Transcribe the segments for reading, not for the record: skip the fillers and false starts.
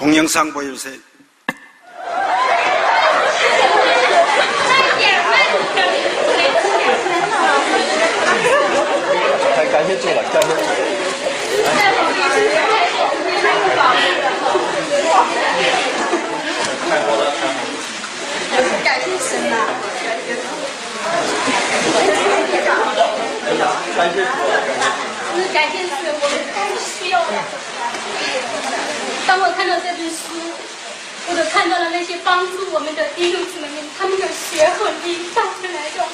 동영상 보여주세요.感谢神呐！感谢神，我们太需要了。当我看到这本书，我就看到了那些帮助我们的弟兄姊妹们，他们的血和力带出来的。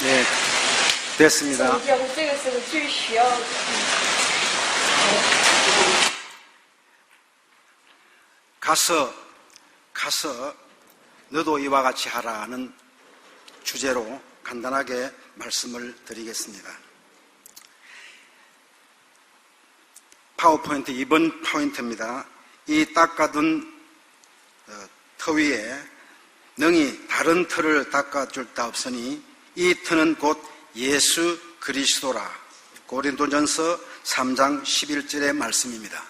네, 됐습니다. 我这个是我最需要的。 가서 너도 이와 같이 하라는 주제로 간단하게 말씀을 드리겠습니다. 파워포인트 2번 포인트입니다. 이 닦아둔 터 위에 능히 다른 터를 닦아줄 데 없으니 이 터는 곧 예수 그리스도라. 고린도전서 3장 11절의 말씀입니다.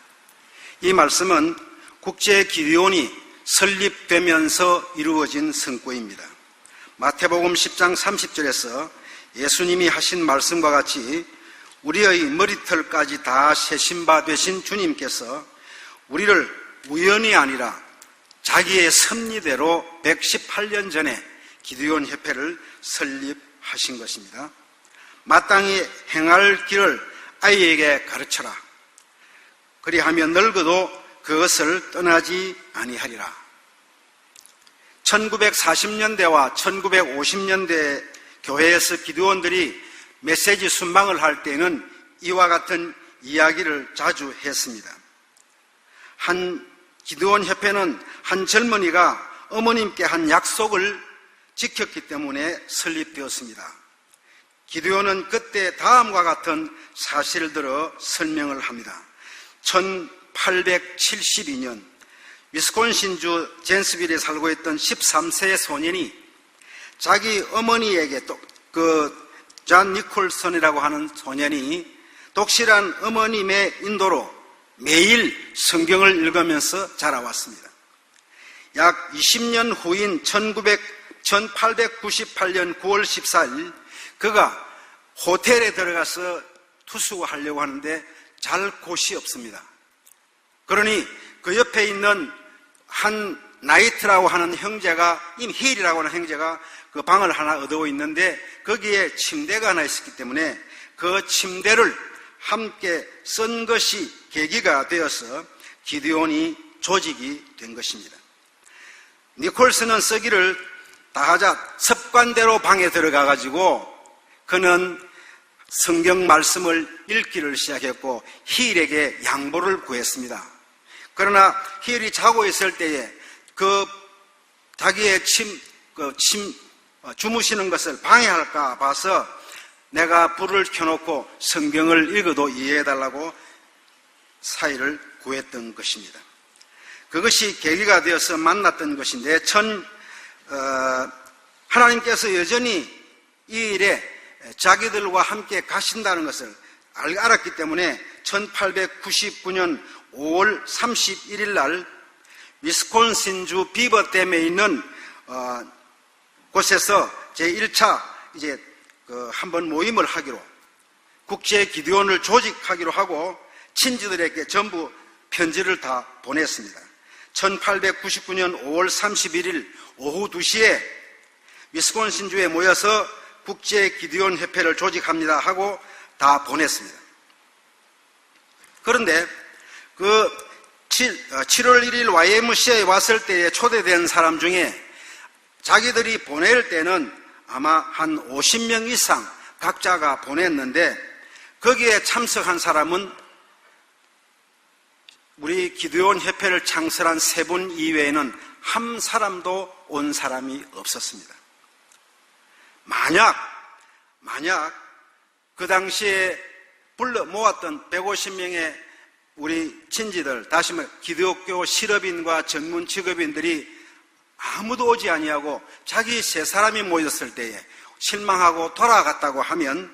이 말씀은 국제 기드온이 설립되면서 이루어진 선고입니다. 마태복음 10장 30절에서 예수님이 하신 말씀과 같이 우리의 머리털까지 다 세신 바 되신 주님께서 우리를 우연이 아니라 자기의 섭리대로 118년 전에 기드온 협회를 설립하신 것입니다. 마땅히 행할 길을 아이에게 가르쳐라. 그리하면 늙어도 그것을 떠나지 아니하리라. 1940년대와 1950년대 교회에서 기드온들이 메시지 순방을 할 때는 이와 같은 이야기를 자주 했습니다. 한 기드온 협회는 한 젊은이가 어머님께 한 약속을 지켰기 때문에 설립되었습니다. 기드온은 그때 다음과 같은 사실을 들어 설명을 합니다. 1872년 위스콘신주 젠스빌에 살고 있던 13세의 소년이 자기 어머니에게 존 니콜슨이라고 하는 소년이 독실한 어머님의 인도로 매일 성경을 읽으면서 자라왔습니다. 약 20년 후인 1898년 9월 14일 그가 호텔에 들어가서 투숙하려고 하는데 잘 곳이 없습니다. 그러니 그 옆에 있는 한 나이트라고 하는 형제가, 힐이라고 하는 형제가 그 방을 하나 얻어 있는데 거기에 침대가 하나 있었기 때문에 그 침대를 함께 쓴 것이 계기가 되어서 기드온이 조직이 된 것입니다. 니콜슨은 쓰기를 다 하자 습관대로 방에 들어가 가지고 그는 성경 말씀을 읽기를 시작했고 힐에게 양보를 구했습니다. 그러나 힐이 자고 있을 때에 자기의 주무시는 것을 방해할까 봐서 내가 불을 켜놓고 성경을 읽어도 이해해달라고 사이를 구했던 것입니다. 그것이 계기가 되어서 만났던 것인데 하나님께서 여전히 이 일에 자기들과 함께 가신다는 것을 알았기 때문에 1899년 5월 31일 날 위스콘신주 비버댐에 있는 곳에서 제1차 한번 모임을 하기로 국제 기드온을 조직하기로 하고 친지들에게 전부 편지를 다 보냈습니다. 1899년 5월 31일 오후 2시에 위스콘신주에 모여서 국제 기드온 협회를 조직합니다 하고 다 보냈습니다. 그런데 7월 1일 YMCA에 왔을 때에 초대된 사람 중에 자기들이 보낼 때는 아마 한 50명 이상 각자가 보냈는데 거기에 참석한 사람은 우리 기드온 협회를 창설한 3분 이외에는 한 사람도 온 사람이 없었습니다. 만약 그 당시에 불러 모았던 150명의 우리 친지들, 다시 말해 기독교 실업인과 전문 직업인들이 아무도 오지 아니하고 자기 3사람이 모였을 때에 실망하고 돌아갔다고 하면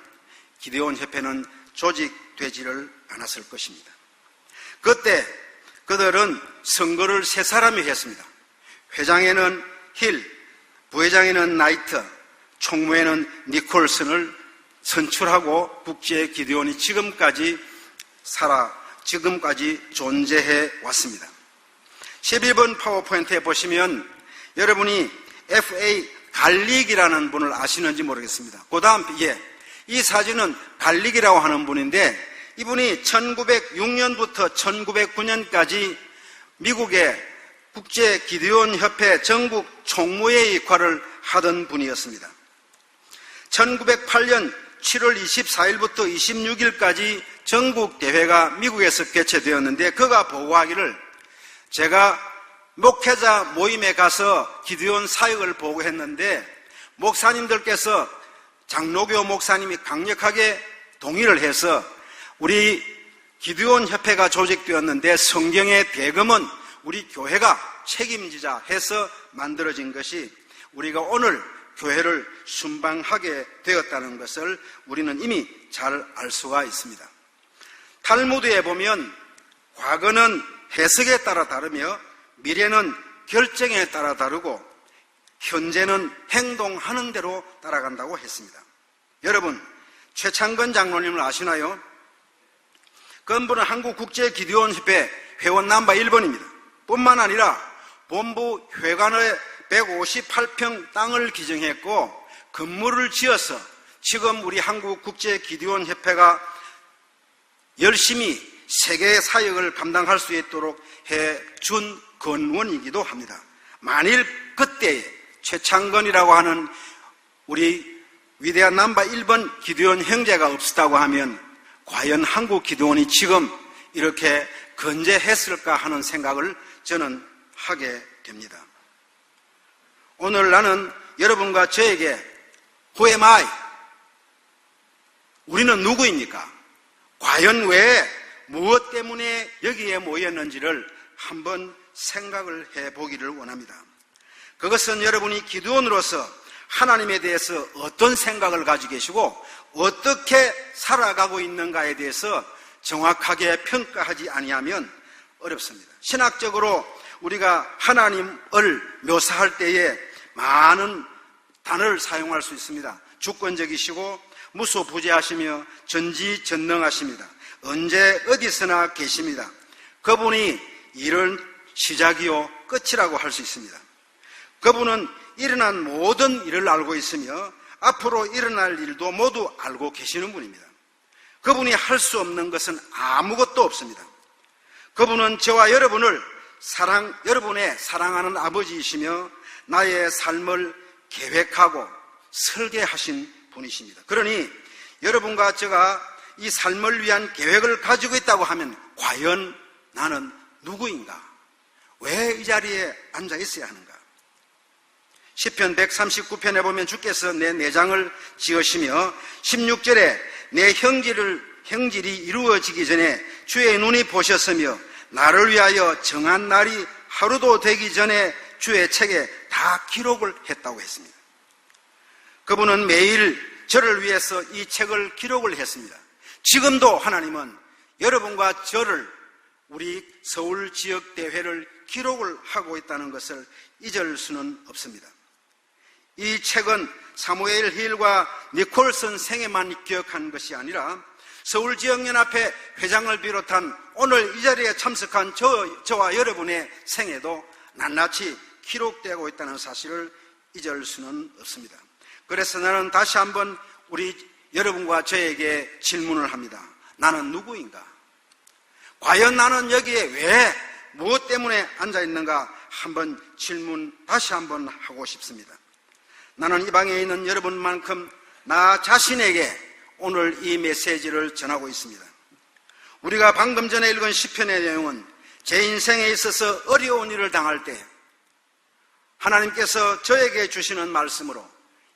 기드온 협회는 조직되지를 않았을 것입니다. 그때 그들은 선거를 세 사람이 했습니다. 회장에는 힐, 부회장에는 나이트, 총무에는 니콜슨을 선출하고 국제기도원이 지금까지 존재해 왔습니다. 11번 파워포인트에 보시면 여러분이 F.A. 갈릭이라는 분을 아시는지 모르겠습니다. 그 다음, 이 사진은 갈릭이라고 하는 분인데 이분이 1906년부터 1909년까지 미국의 국제기도원협회 전국 총무회의 역할을 하던 분이었습니다. 1908년 7월 24일부터 26일까지 전국 대회가 미국에서 개최되었는데 그가 보고하기를 제가 목회자 모임에 가서 기도원 사역을 보고했는데 목사님들께서 장로교 목사님이 강력하게 동의를 해서 우리 기도원 협회가 조직되었는데 성경의 대금은 우리 교회가 책임지자 해서 만들어진 것이 우리가 오늘 교회를 순방하게 되었다는 것을 우리는 이미 잘 알 수가 있습니다. 탈무드에 보면 과거는 해석에 따라 다르며 미래는 결정에 따라 다르고 현재는 행동하는 대로 따라간다고 했습니다. 여러분, 최창건 장로님을 아시나요? 그분은 한국국제기도원협회 회원 넘버 1번입니다. 뿐만 아니라 본부 회관에 158평 땅을 기증했고 건물을 지어서 지금 우리 한국국제기도원협회가 열심히 세계 사역을 감당할 수 있도록 해준 건원이기도 합니다. 만일 그때에 최창건이라고 하는 우리 위대한 넘버 1번 기도원 형제가 없었다고 하면 과연 한국 기도원이 지금 이렇게 건재했을까 하는 생각을 저는 하게 됩니다. 오늘 나는 여러분과 저에게 Who am I? 우리는 누구입니까? 과연 왜 무엇 때문에 여기에 모였는지를 한번 생각을 해보기를 원합니다. 그것은 여러분이 기도원으로서 하나님에 대해서 어떤 생각을 가지고 계시고 어떻게 살아가고 있는가에 대해서 정확하게 평가하지 아니하면 어렵습니다. 신학적으로 우리가 하나님을 묘사할 때에 많은 단어를 사용할 수 있습니다. 주권적이시고 무소부재하시며 전지전능하십니다. 언제 어디서나 계십니다. 그분이 일은 시작이요 끝이라고 할 수 있습니다. 그분은 일어난 모든 일을 알고 있으며 앞으로 일어날 일도 모두 알고 계시는 분입니다. 그분이 할 수 없는 것은 아무것도 없습니다. 그분은 저와 여러분을 여러분의 사랑하는 아버지이시며 나의 삶을 계획하고 설계하신 분이십니다. 그러니 여러분과 제가 이 삶을 위한 계획을 가지고 있다고 하면 과연 나는 누구인가? 왜 이 자리에 앉아 있어야 하는가? 시편 139편에 보면 주께서 내 내장을 지으시며 16절에 내 형질이 이루어지기 전에 주의 눈이 보셨으며 나를 위하여 정한 날이 하루도 되기 전에 주의 책에 다 기록을 했다고 했습니다. 그분은 매일 저를 위해서 이 책을 기록을 했습니다. 지금도 하나님은 여러분과 저를 우리 서울 지역 대회를 기록을 하고 있다는 것을 잊을 수는 없습니다. 이 책은 사무엘 힐과 니콜슨 생애만 기억한 것이 아니라 서울지역연합회 회장을 비롯한 오늘 이 자리에 참석한 저와 여러분의 생애도 낱낱이 기록되고 있다는 사실을 잊을 수는 없습니다. 그래서 나는 다시 한번 우리 여러분과 저에게 질문을 합니다. 나는 누구인가? 과연 나는 여기에 왜 무엇 때문에 앉아있는가 한번 질문 다시 한번 하고 싶습니다. 나는 이 방에 있는 여러분만큼 나 자신에게 오늘 이 메시지를 전하고 있습니다. 우리가 방금 전에 읽은 시편의 내용은 제 인생에 있어서 어려운 일을 당할 때 하나님께서 저에게 주시는 말씀으로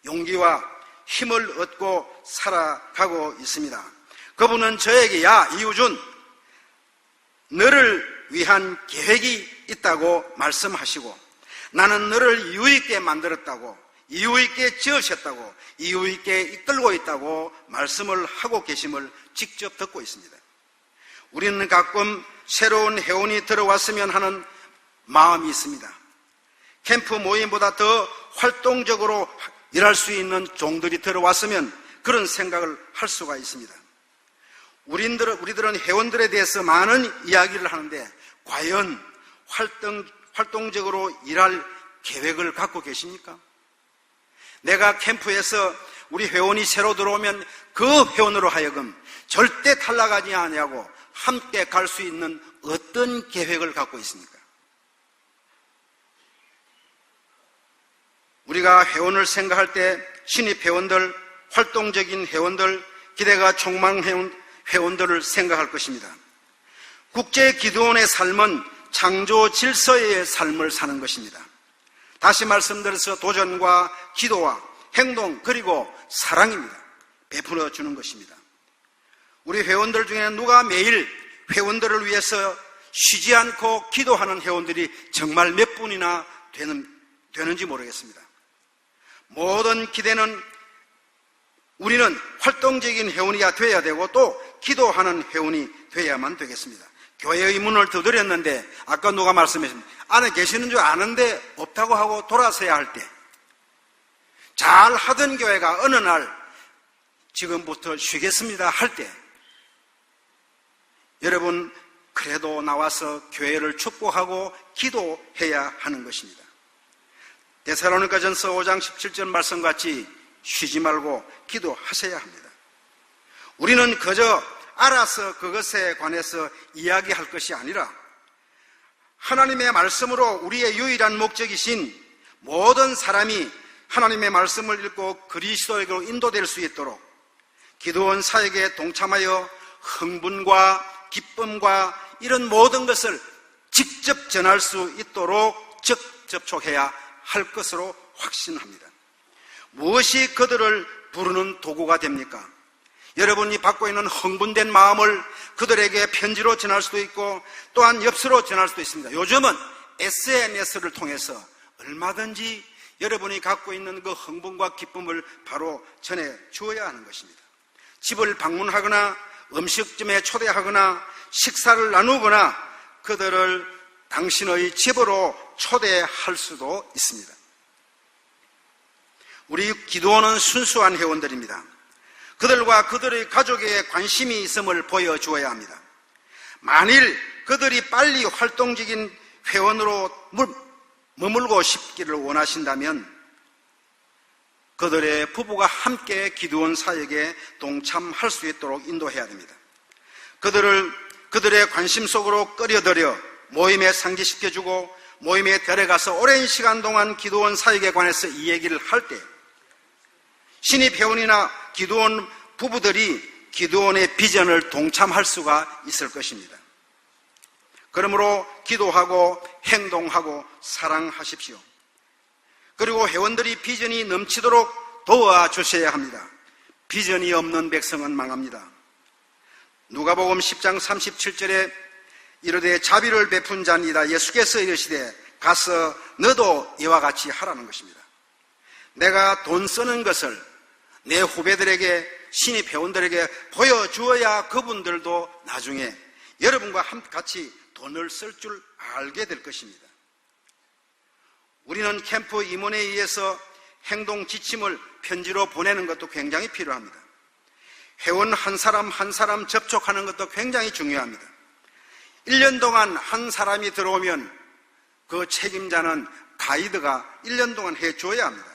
용기와 힘을 얻고 살아가고 있습니다. 그분은 저에게 야 이우준 너를 위한 계획이 있다고 말씀하시고 나는 너를 이유있게 만들었다고 이유있게 지으셨다고 이유있게 이끌고 있다고 말씀을 하고 계심을 직접 듣고 있습니다. 우리는 가끔 새로운 회원이 들어왔으면 하는 마음이 있습니다. 캠프 모임보다 더 활동적으로 일할 수 있는 종들이 들어왔으면 그런 생각을 할 수가 있습니다. 우리들은 회원들에 대해서 많은 이야기를 하는데 과연 활동적으로 일할 계획을 갖고 계십니까? 내가 캠프에서 우리 회원이 새로 들어오면 그 회원으로 하여금 절대 탈락하지 않냐고 함께 갈 수 있는 어떤 계획을 갖고 있습니까? 우리가 회원을 생각할 때 신입 회원들, 활동적인 회원들, 기대가 촉망해온 회원들을 생각할 것입니다. 국제 기도원의 삶은 창조 질서의 삶을 사는 것입니다. 다시 말씀드려서 도전과 기도와 행동 그리고 사랑입니다. 베풀어 주는 것입니다. 우리 회원들 중에는 누가 매일 회원들을 위해서 쉬지 않고 기도하는 회원들이 정말 몇 분이나 되는지 모르겠습니다. 모든 기대는 우리는 활동적인 회원이야 돼야 되고 또 기도하는 회원이 돼야만 되겠습니다. 교회의 문을 두드렸는데 아까 누가 말씀하셨습니다. 안에 계시는 줄 아는데 없다고 하고 돌아서야 할 때, 잘 하던 교회가 어느 날 지금부터 쉬겠습니다 할 때, 여러분 그래도 나와서 교회를 축복하고 기도해야 하는 것입니다. 데살로니가전서 5장 17절 말씀같이 쉬지 말고 기도하셔야 합니다. 우리는 그저 알아서 그것에 관해서 이야기할 것이 아니라 하나님의 말씀으로 우리의 유일한 목적이신 모든 사람이 하나님의 말씀을 읽고 그리스도에게로 인도될 수 있도록 기도원 사역에 동참하여 흥분과 기쁨과 이런 모든 것을 직접 전할 수 있도록 접촉해야 할 것으로 확신합니다. 무엇이 그들을 부르는 도구가 됩니까? 여러분이 받고 있는 흥분된 마음을 그들에게 편지로 전할 수도 있고 또한 엽서로 전할 수도 있습니다. 요즘은 SNS를 통해서 얼마든지 여러분이 갖고 있는 그 흥분과 기쁨을 바로 전해 주어야 하는 것입니다. 집을 방문하거나 음식점에 초대하거나 식사를 나누거나 그들을 당신의 집으로 초대할 수도 있습니다. 우리 기도원은 순수한 회원들입니다. 그들과 그들의 가족에게 관심이 있음을 보여주어야 합니다. 만일 그들이 빨리 활동적인 회원으로 머물고 싶기를 원하신다면 그들의 부부가 함께 기도원 사역에 동참할 수 있도록 인도해야 됩니다. 그들의 관심 속으로 끌어들여 모임에 상기시켜주고 모임에 데려가서 오랜 시간 동안 기도원 사역에 관해서 이 얘기를 할 때 신입 회원이나 기도원 부부들이 기도원의 비전을 동참할 수가 있을 것입니다. 그러므로 기도하고 행동하고 사랑하십시오. 그리고 회원들이 비전이 넘치도록 도와주셔야 합니다. 비전이 없는 백성은 망합니다. 누가복음 10장 37절에 이르되 자비를 베푼 자니이다 예수께서 이르시되 가서 너도 이와 같이 하라는 것입니다. 내가 돈 쓰는 것을 내 후배들에게 신입 회원들에게 보여주어야 그분들도 나중에 여러분과 같이 돈을 쓸 줄 알게 될 것입니다. 우리는 캠프 임원에 의해서 행동 지침을 편지로 보내는 것도 굉장히 필요합니다. 회원 한 사람 한 사람 접촉하는 것도 굉장히 중요합니다. 1년 동안 한 사람이 들어오면 그 책임자는 가이드가 1년 동안 해줘야 합니다.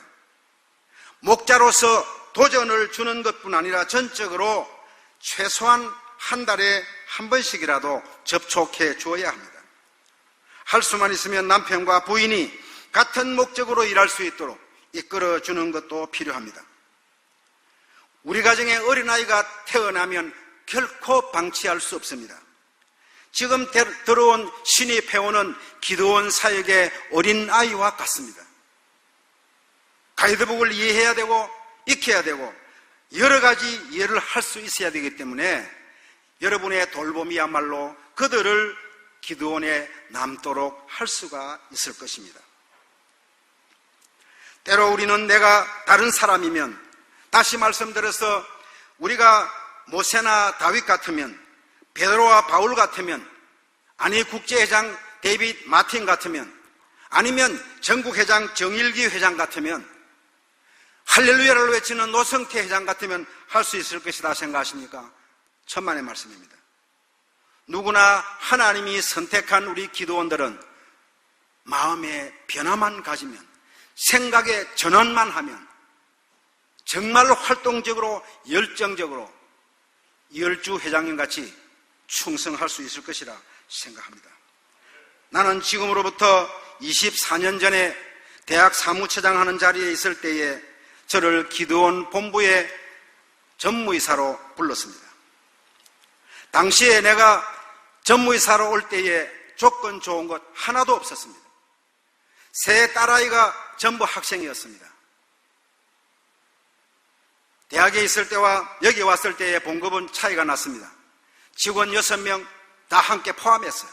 목자로서 도전을 주는 것뿐 아니라 전적으로 최소한 한 달에 한 번씩이라도 접촉해 주어야 합니다. 할 수만 있으면 남편과 부인이 같은 목적으로 일할 수 있도록 이끌어 주는 것도 필요합니다. 우리 가정에 어린아이가 태어나면 결코 방치할 수 없습니다. 지금 들어온 신입 회원은 기도원 사역의 어린아이와 같습니다. 가이드북을 이해해야 되고 익혀야 되고 여러 가지 이해를 할 수 있어야 되기 때문에 여러분의 돌봄이야말로 그들을 기도원에 남도록 할 수가 있을 것입니다. 때로 우리는 내가 다른 사람이면, 다시 말씀드려서 우리가 모세나 다윗 같으면, 베드로와 바울 같으면, 아니 국제회장 데이빗 마틴 같으면, 아니면 전국회장 정일기 회장 같으면, 할렐루야를 외치는 노성태 회장 같으면 할 수 있을 것이다 생각하십니까? 천만의 말씀입니다. 누구나 하나님이 선택한 우리 기도원들은 마음의 변화만 가지면, 생각의 전환만 하면 정말로 활동적으로 열정적으로 이열주 회장님 같이 충성할 수 있을 것이라 생각합니다. 나는 지금으로부터 24년 전에 대학 사무처장 하는 자리에 있을 때에 저를 기도원 본부의 전무이사로 불렀습니다. 당시에 내가 전무이사로 올 때에 조건 좋은 것 하나도 없었습니다. 세 딸아이가 전부 학생이었습니다. 대학에 있을 때와 여기 왔을 때의 봉급은 차이가 났습니다. 직원 6명 다 함께 포함했어요.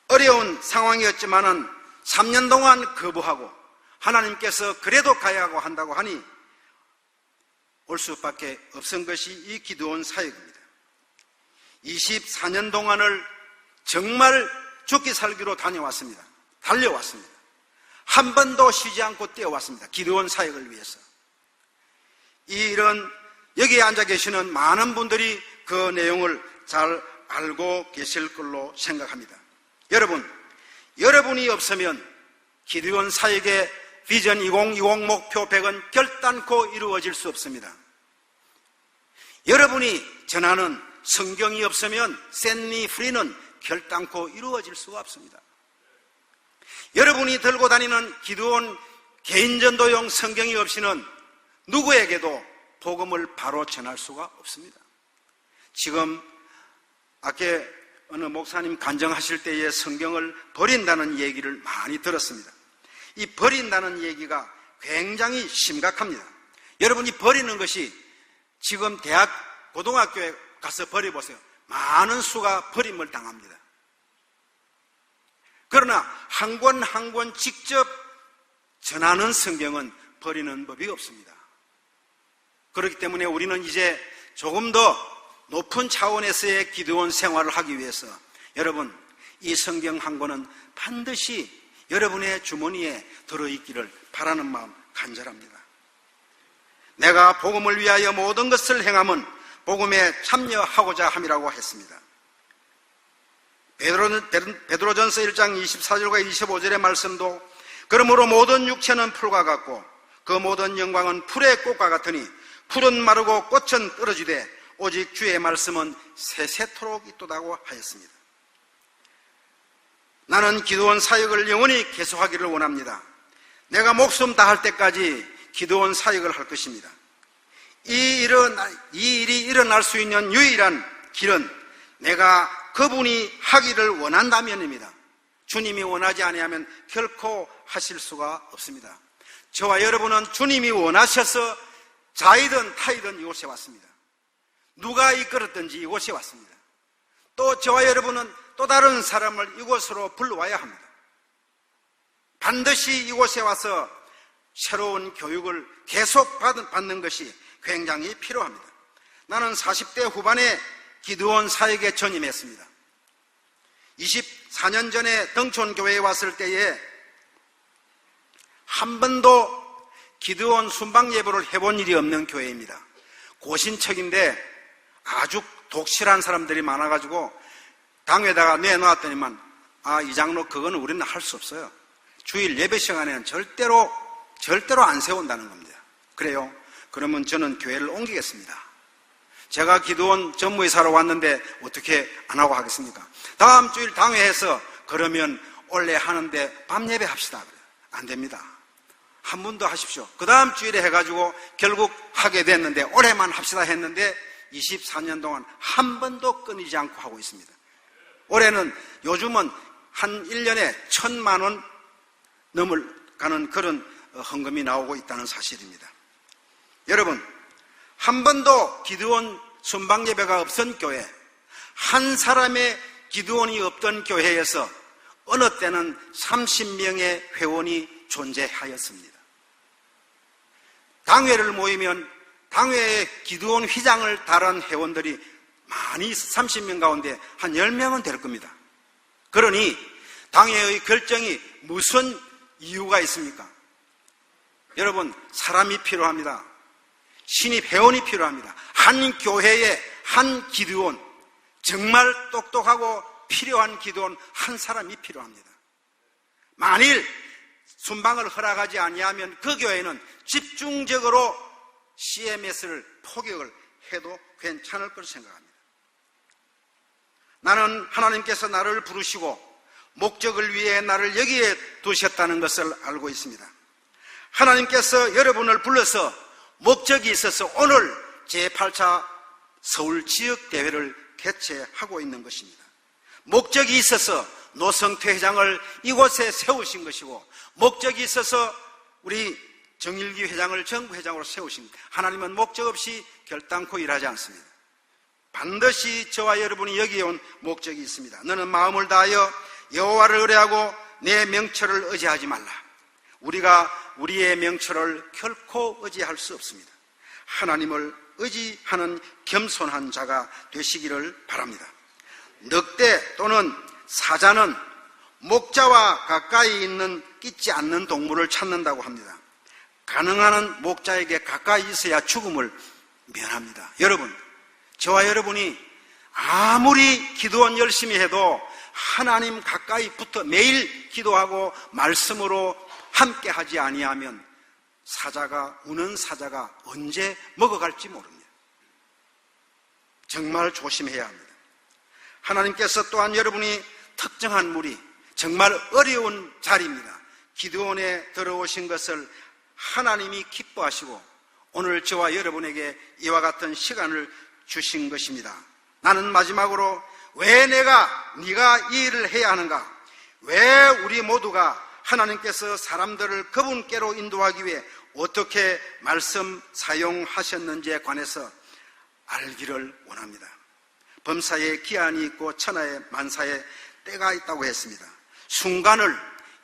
어려운 상황이었지만은 3년 동안 거부하고 하나님께서 그래도 가야 하고 한다고 하니 올 수밖에 없은 것이 이 기도원 사역입니다. 24년 동안을 정말 죽기 살기로 다녀왔습니다. 달려왔습니다. 한 번도 쉬지 않고 뛰어왔습니다. 기도원 사역을 위해서. 이 일은 여기에 앉아 계시는 많은 분들이 그 내용을 잘 알고 계실 걸로 생각합니다. 여러분이 없으면 기도원 사역의 비전 2020 목표 100은 결단코 이루어질 수 없습니다. 여러분이 전하는 성경이 없으면 샌리 프리는 결단코 이루어질 수가 없습니다. 여러분이 들고 다니는 기도원 개인전도용 성경이 없이는 누구에게도 복음을 바로 전할 수가 없습니다. 지금 아까 어느 목사님 간증하실 때에 성경을 버린다는 얘기를 많이 들었습니다. 이 버린다는 얘기가 굉장히 심각합니다. 여러분이 버리는 것이 지금 대학, 고등학교에 가서 버려보세요. 많은 수가 버림을 당합니다. 그러나 한 권 한 권 직접 전하는 성경은 버리는 법이 없습니다. 그렇기 때문에 우리는 이제 조금 더 높은 차원에서의 기도원 생활을 하기 위해서 여러분, 이 성경 한 권은 반드시 여러분의 주머니에 들어있기를 바라는 마음 간절합니다. 내가 복음을 위하여 모든 것을 행함은 복음에 참여하고자 함이라고 했습니다. 베드로전서 1장 24절과 25절의 말씀도 그러므로 모든 육체는 풀과 같고 그 모든 영광은 풀의 꽃과 같으니 풀은 마르고 꽃은 떨어지되 오직 주의 말씀은 세세토록 있도다고 하였습니다. 나는 기도원 사역을 영원히 계속하기를 원합니다. 내가 목숨 다할 때까지 기도원 사역을 할 것입니다. 이 일이 일어날 수 있는 유일한 길은 내가 그분이 하기를 원한다면입니다. 주님이 원하지 아니하면 결코 하실 수가 없습니다. 저와 여러분은 주님이 원하셔서 자이든 타이든 이곳에 왔습니다. 누가 이끌었든지 이곳에 왔습니다. 또 저와 여러분은 또 다른 사람을 이곳으로 불러와야 합니다. 반드시 이곳에 와서 새로운 교육을 계속 받는 것이 굉장히 필요합니다. 나는 40대 후반에 기도원 사역에 전임했습니다. 24년 전에 덩촌교회에 왔을 때에 한 번도 기도원 순방 예배를 해본 일이 없는 교회입니다. 고신척인데 아주 독실한 사람들이 많아가지고 당회에다가 내놓았더니만 이 장로 그거는 우리는 할 수 없어요. 주일 예배 시간에는 절대로 안 세운다는 겁니다. 그래요? 그러면 저는 교회를 옮기겠습니다. 제가 기도원 전무이사로 왔는데 어떻게 안 하고 하겠습니까? 다음 주일 당회에서 그러면 원래 하는데 밤 예배 합시다. 안 됩니다. 한 번 더 하십시오. 그 다음 주일에 해가지고 결국 하게 됐는데 올해만 합시다 했는데 24년 동안 한 번도 끊이지 않고 하고 있습니다. 올해는 요즘은 한 1년에 1,000만 원 넘어가는 그런 헌금이 나오고 있다는 사실입니다. 여러분, 한 번도 기도원 순방 예배가 없던 교회, 한 사람의 기도원이 없던 교회에서 어느 때는 30명의 회원이 존재하였습니다. 당회를 모이면 당회의 기도원 휘장을 달은 회원들이 많이 30명 가운데 한 10명은 될 겁니다. 그러니 당회의 결정이 무슨 이유가 있습니까? 여러분, 사람이 필요합니다. 신입 회원이 필요합니다. 한 교회에 한 기도원, 정말 똑똑하고 필요한 기도원 한 사람이 필요합니다. 만일 순방을 허락하지 아니하면 그 교회는 집중적으로 CMS를 포격을 해도 괜찮을 것으로 생각합니다. 나는 하나님께서 나를 부르시고 목적을 위해 나를 여기에 두셨다는 것을 알고 있습니다. 하나님께서 여러분을 불러서 목적이 있어서 오늘 제8차 서울 지역대회를 개최하고 있는 것입니다. 목적이 있어서 노성태 회장을 이곳에 세우신 것이고, 목적이 있어서 우리 정일기 회장을 정부회장으로 세우십니다. 하나님은 목적 없이 결단코 일하지 않습니다. 반드시 저와 여러분이 여기에 온 목적이 있습니다. 너는 마음을 다하여 여호와를 의뢰하고 내 명철을 의지하지 말라. 우리가 우리의 명철을 결코 의지할 수 없습니다. 하나님을 의지하는 겸손한 자가 되시기를 바랍니다. 늑대 또는 사자는 목자와 가까이 있는 끼지 않는 동물을 찾는다고 합니다. 가능한 한 목자에게 가까이 있어야 죽음을 면합니다. 여러분, 저와 여러분이 아무리 기도원 열심히 해도 하나님 가까이 붙어 매일 기도하고 말씀으로 함께 하지 아니하면 우는 사자가 언제 먹어갈지 모릅니다. 정말 조심해야 합니다. 하나님께서 또한 여러분이 특정한 무리, 정말 어려운 자리입니다. 기도원에 들어오신 것을 하나님이 기뻐하시고 오늘 저와 여러분에게 이와 같은 시간을 주신 것입니다. 나는 마지막으로 왜 네가 이 일을 해야 하는가? 왜 우리 모두가 하나님께서 사람들을 그분께로 인도하기 위해 어떻게 말씀 사용하셨는지에 관해서 알기를 원합니다. 범사에 기한이 있고 천하에 만사에 때가 있다고 했습니다. 순간을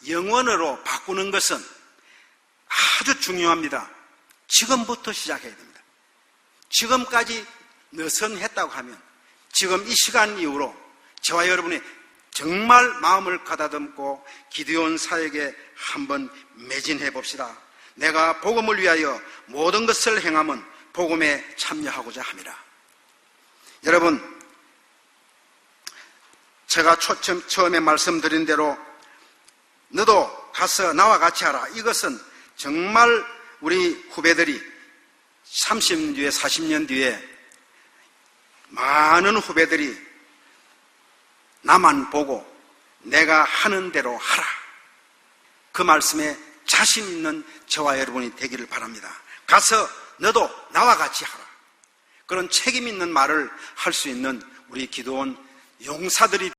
영원으로 바꾸는 것은 아주 중요합니다. 지금부터 시작해야 됩니다. 지금까지 느슨했다고 하면 지금 이 시간 이후로 저와 여러분이 정말 마음을 가다듬고 기드온 사역에 한번 매진해 봅시다. 내가 복음을 위하여 모든 것을 행함은 복음에 참여하고자 함이라. 여러분, 제가 처음에 말씀드린 대로 너도 가서 나와 같이 하라. 이것은 정말 우리 후배들이 30년 뒤에 40년 뒤에 많은 후배들이 나만 보고 내가 하는 대로 하라. 그 말씀에 자신 있는 저와 여러분이 되기를 바랍니다. 가서 너도 나와 같이 하라. 그런 책임 있는 말을 할 수 있는 우리 기도원 용사들이